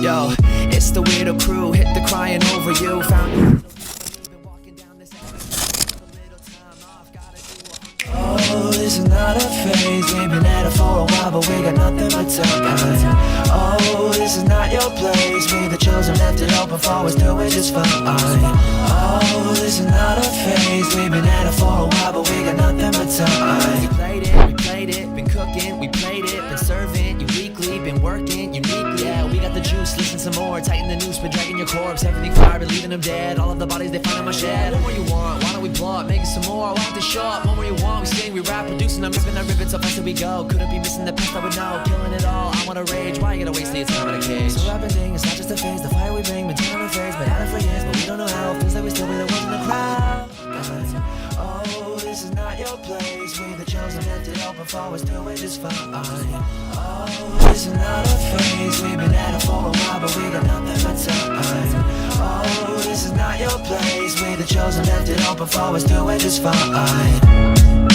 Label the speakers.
Speaker 1: Yo, it's the weirdo crew, hit the crying over you. Found oh, this is not a phase, we've been at it for a while, but we got nothing but time. Oh, this is not your place, we the chosen, left it open for us, do it just fine. Oh, this is not a phase, we've been at it for a while, but we got nothing but time. We played it, been cooking, we played it, been serving you weekly, been working uniquely. Yeah, we got the juice, listen some more, tighten the noose, been dragging your corpse, everything fire, been leaving them dead. All of the bodies they find in my shed. What more you want? Why don't we blow up, make it some more? Why don't they show up? What more you want? We sing, we rap, producing, I'm ripping, so fast that we go. Couldn't be missing the past, I would know. Killing it all, I wanna rage. Why you gotta waste your time in a cage? So I've been thinking, it's not just a phase, the fire we bring, been turning our face, been at it for years, but we don't know how. Feels like we still be the ones in the crowd. Oh, this is not your place, we the chosen, left it open for us, do it just fine. Oh, this is not a phase, we've been at it for a while, but we got nothing but time. Oh, this is not your place, we the chosen, left it open for us, do it just fine.